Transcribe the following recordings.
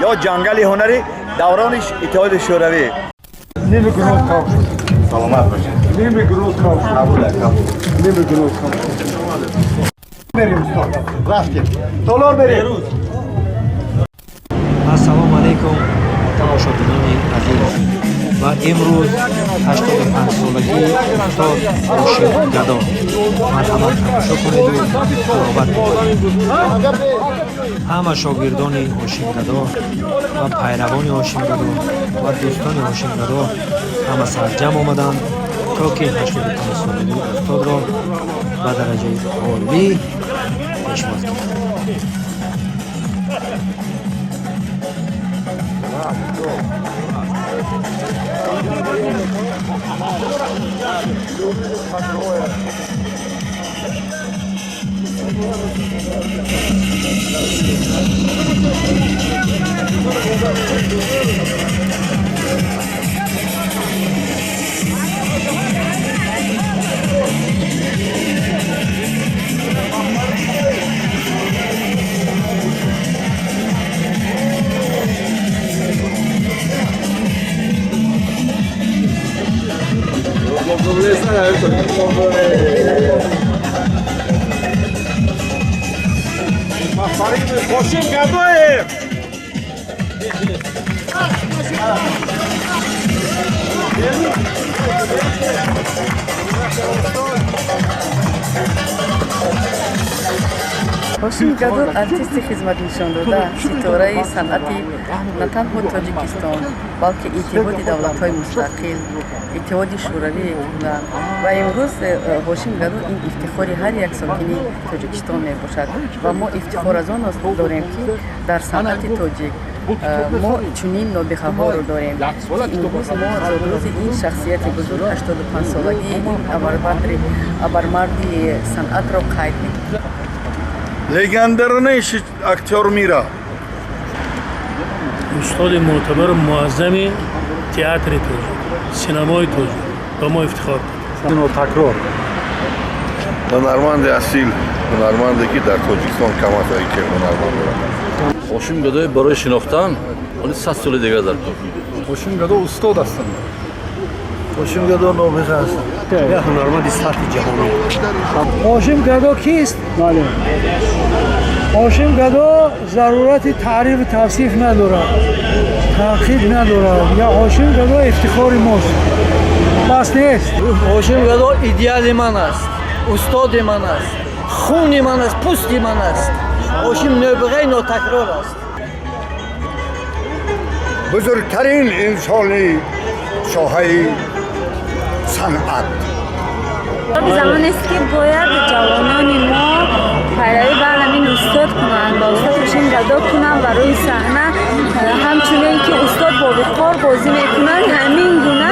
یا جنگل هنری دورانش اتحاد شوروی. نیمه گروه کام شد. سلامت باشید. نیمه گروه کام شد. نیمه گروه کام شد. بریم استاد. رفتیم. دلار بریم. ассалому алайкум тамошобинони азиз ва имрӯз 85-солаги устод ҳошим гадо марҳамат тамошо кунеду муробат ҳама шогирдони ҳошим гадо ва пайравони ҳошим гадо ва дӯстони ҳошим гадо ҳама сарҷам омаданд то ки 85-солаги устодро ба дараҷаи олӣ пешвоз кунанд. Ҳошим Гадоев! ҳошим гадо артисти хизматнишондада ситораи санъати на танҳо тоҷикистон балки иттиҳоди давлатҳои мустақил иттиҳоди шӯравӣ буданд ва имрӯз ҳошим гадо ин ифтихори ҳар як сокини тоҷикистон мебошад ва мо ифтихор аз он дорем ки дар санъати тоҷик мо чунин нобиҳаҳоро дорем ки имрӯз мо зодурӯзи ин шахсияти бузург 85-солагии ин абармарди санъатро қайд мекунем. Легендарный актер мира. устоди мӯътабару муаззами театри тоҷик, синамои тоҷик ба мо ифтихор Кино такрор. Ҳунарманди асил, ҳунарманде ки дар Тоҷикистон каматаи ки ҳунарманд дорад. ҳошим гадои барои шинохтан оли 100 соли дига дар кор. ҳошим гадо устод ҳастанд. ҳошим гадо нобиға аст. як ҳунарманди сатҳи ҷаҳонӣ. ҳошим гадо кист? ҳошим гадо зарурати таърифу тавсиф надорад, таъқиб надорад. Я ҳошим гадо ифтихори мост. бас нест. ҳошим гадо идеали ман аст, устоди ман аст, хуни ман аст, пӯсти ман аст. ҳошим нобиғаи нотакрор аст. бузургтарин инсони соҳаи санъат. замонест ки бояд ҷавонони мо пайравӣ ба ҳамин устод кунанд, ба устод ҳошим гадо кунанд ва рӯи саҳна ҳамчунин ки устод бо виқор бозӣ мекунанд ҳамин гуна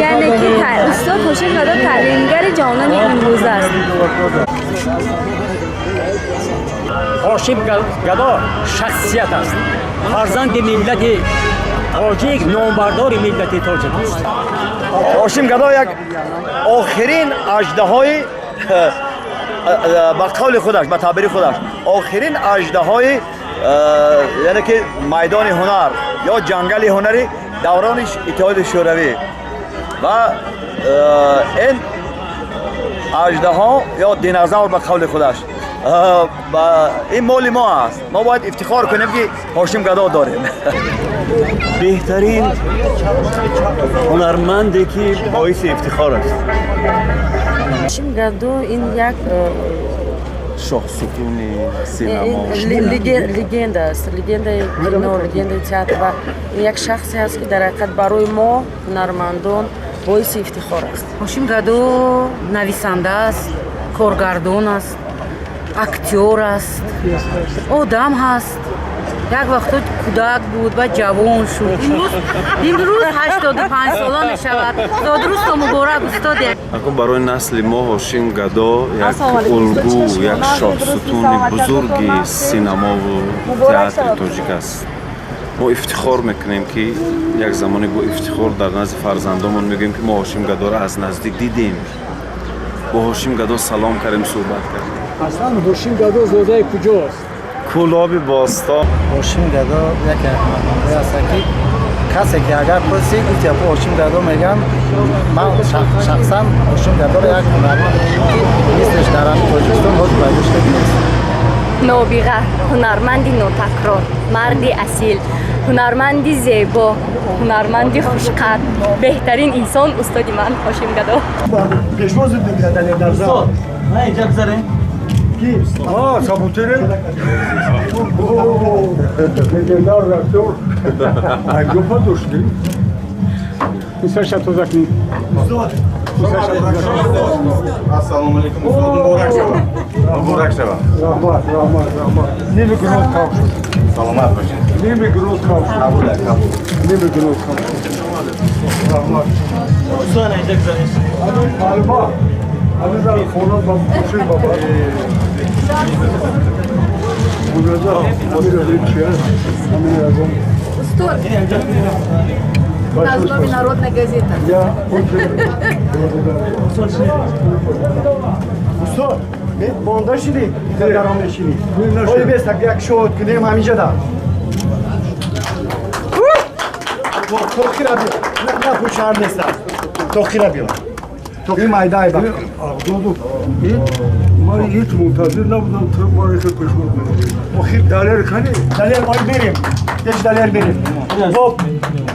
яъне ки устод ҳошим гадо таълимгари ҷавонони имрӯза аст. ҳошим гадо шахсият аст, фарзанди миллати тоҷик, номбардори миллати тоҷик аст. ҳошим гадо як охирин аждаҳои ба қавли худаш, ба таъбири худаш охирин аждаҳои яъне ки майдони ҳунар ё ҷангали ҳунари даврони иттиҳоди шӯравӣ ва ин аждаҳо ё динозавр ба қавли худаш این مال ما است. ما باید افتخار کنیم که ҳошим гадо داریم. بهترین هنرمندی که باعث افتخار است. ҳошим гадо ин як шоҳсутуни синама легенда аст, легендаи кино, легендаи театр ва як шахсе аст ки дар ҳақиқат барои мо ҳунармандон боиси ифтихор аст. ҳошим гадо нависанда аст, коргардон аст, актер аст, одам ҳаст. як вақто кӯдак буд ва ҷавон шуд. имрӯз 85 сола мешавад. зодурӯзто муборак устоде. акун барои насли мо ҳошим гадо як улгӯ, як шоҳсутуни бузурги синамову театри тоҷик аст. ما افتخار میکنیم که یک زمانی با افتخار در نزد فرزندامون میگیم که ما هاشم گدا را از نزدیک دیدیم. با هاشم گدا سلام کردیم، صحبت کردیم. اصلا هاشم گدا زاده کجاست؟ کلاب باستان. هاشم گدا یک نماینده است که کسی که اگر پرسی گفت با هاشم گدا میگم، من شخصا هاشم گدا را یک هنرمند نیستش در تاجیکستان باز برداشته نیست. نابغه، هنرمندی نوتکرار، مردی اصیل، هنرمندی زیبا، هنرمندی خوشقد، بهترین انسان استادی من هاشم گدا. پیشواز میگردن در زمان. نه اینجا بذارین. کی؟ آه سابوتره. لژندار رفتور. اگه داشتی؟ میسرش تو زکنی. السلام علیکم. مبارک شما. مبارک شما. رحمت. نمیگنود کاف. سلامت باشید. نمیگنود کاف. قبول کاف. نمیگنود کاف. رحمت. سوال اینجا بذارین. معلومات. همین در خونه با پوشی بابا. بودجا. همین چیه؟ همین ازم. Устор. Назвами Народная газета. Я Usta, ben bonda şili, kadarım şili. Oy be sak yak şot kıdem hamice da. Tokhira bi. Ne puçar nesa. Tokhira bi. Tokhira mayday bak. Ağdodu. Mari hiç muntazir nabudum Türk marifet peşmur. Tokhir daler kani. Daler oy berim. Geç daler berim. Hop.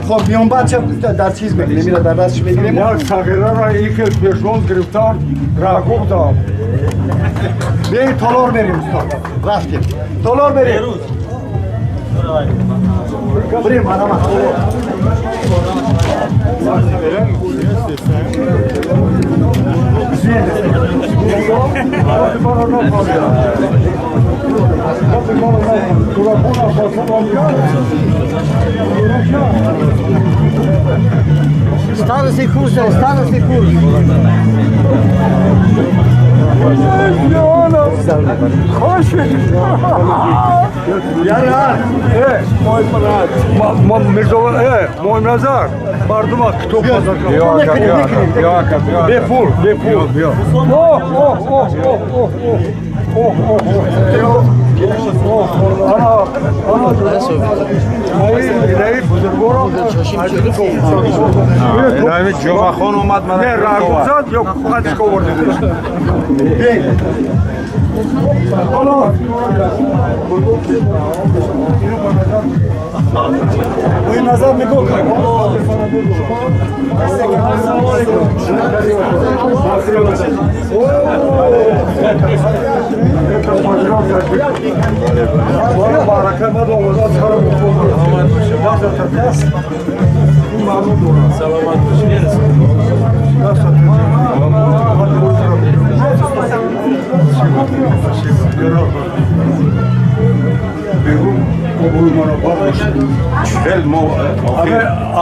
خب میان بچه در چیز بگیریم میره در دستش بگیریم یک ساغره را یک پیشوان گرفتار راگوب داد بیایید تالار بریم استاد رفتیم تالار بریم بریم آدم Stanısı kurs, stanısı kurs. خوش Yarar. مهم نظر مردم کتاب بازار Bepul. اینایی جمعه خان اومد من نه راگوزاد یا خودش کورده Bu nazar mı kok?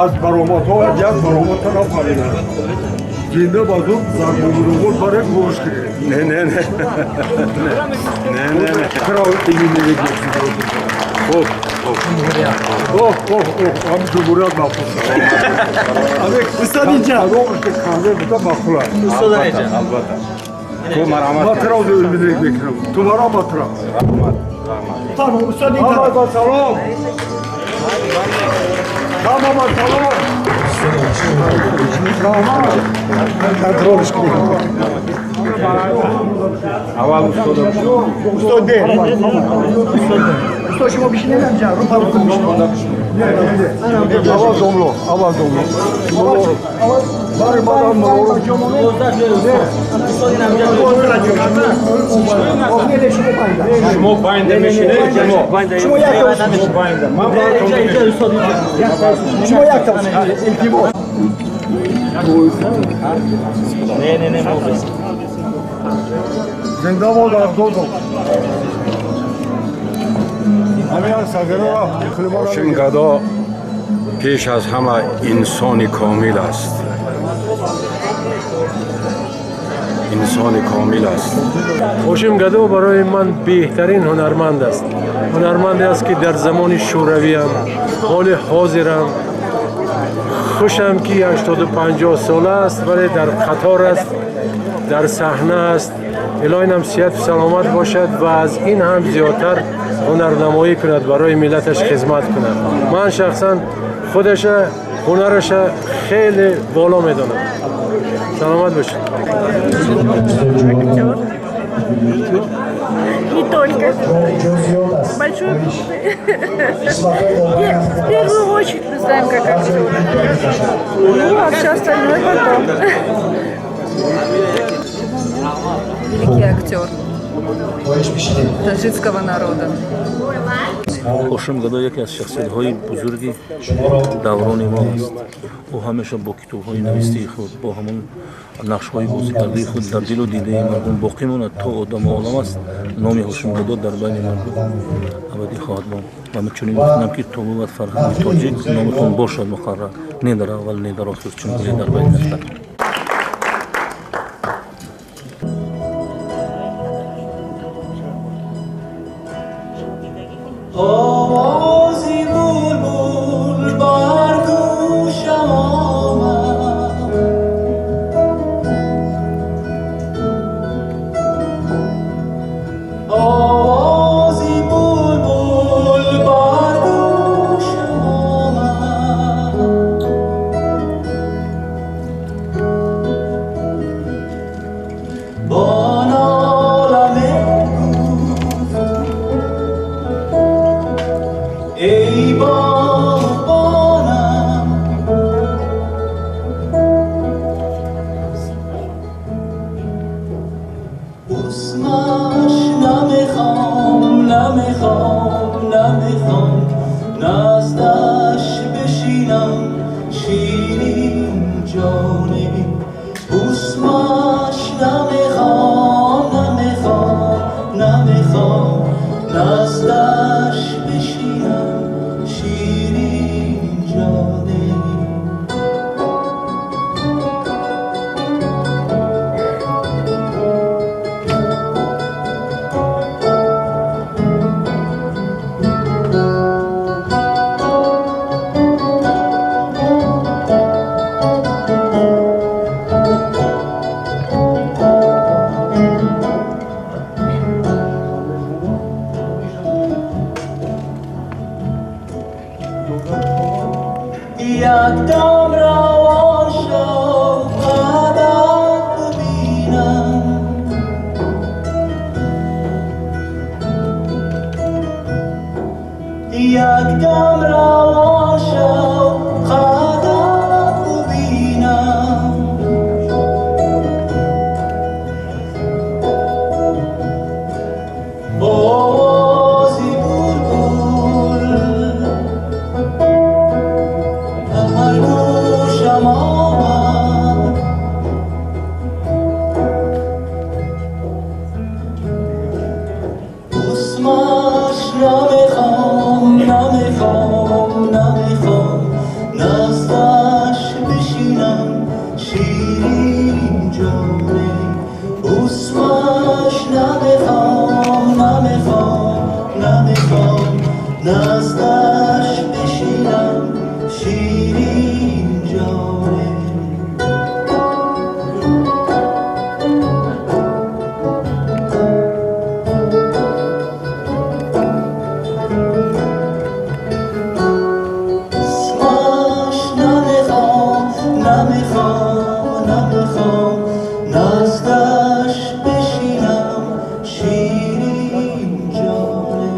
از برامات ها یک برامات ها نپریده زنده بازم زرمون برای گوش کرد نه کرا اینی نگید خوب همین جمهوریت محفوظ Ustad اینجا روش که کانده بتا مخلوق استاد اینجا. البته تو مرحمت ما ترا زندگی بکنم تو مرا ما ترا Tamam ustad اینجا آقا سلام تمام سلام Kontrolüş gibi. اول Ustad değil. Ustad şuma bir şey demeyeceğim. Rupa Aval domlu. Bari madam mı olur? شما باینده میشینه Şuma yakta Şuma yakta İltimo. نه زنده باد عبدالله همین ساغره را هاشم گدا پیش از همه انسان کامل است. هاشم گدا برای من بهترین هنرمند است. هنرمندی است که در زمان شوروی هم حال حاضرم خوشم که 80-50 ساله است ولی در قطار است، در صحنه است. الهی هم صحت و سلامت باشد و از این هم زیادتر هنرنمایی کند، برای ملتش خدمت کند. من شخصا خودش هنرش خیلی بالا میدونم. سلامت башид. Не только. Большое в первую очередь мы знаем как актер. Ну, а все остальное потом. Великий актер таджикского народа. ҳошим гадо яке аз шахсиятҳои бузурги даврони мо аст. ӯ ҳамеша бо китобҳои навистии худ, бо ҳамон нақшҳои бозикардаи худ дар дилу дидаи мардум боқӣ монад то одаmu олам аст. номи ҳошим гадо дар байни мардум абадӣ хоҳад монд. ва чунин мекунам ки то бубад фарҳанги тоҷик номатон бошад муқаррар, не дар аввал, не дар охир, чун гули дар байни нафтар. آوازی بلبل بر گوشم آمد، آوازی بلبل بر گوشم آمد، با نالم ای باغبانم، اسمش نمیخوام، نمیخوام، نمیخوام نزدش بشینم شیرین جانی، اسمش نمیخوام، نمیخوام، نمیخوام نزدش بشینم شیرین جانی. یک دم روان شو قدم ببینم، یک دم روان شو قدم ببینم، آوازی بلبل هر گوشم آمد، اسمش نمیخوام، نمیخوام، نمیخوام نزدش بشینم شیرین جانی، اسمش نمیخوام، نمیخوام، نمیخوام نزدش بشینم شیرین جانی. اسمش نمیخوام، نمیخوام، نمیخوام نزدش بشینم شیرین جانی.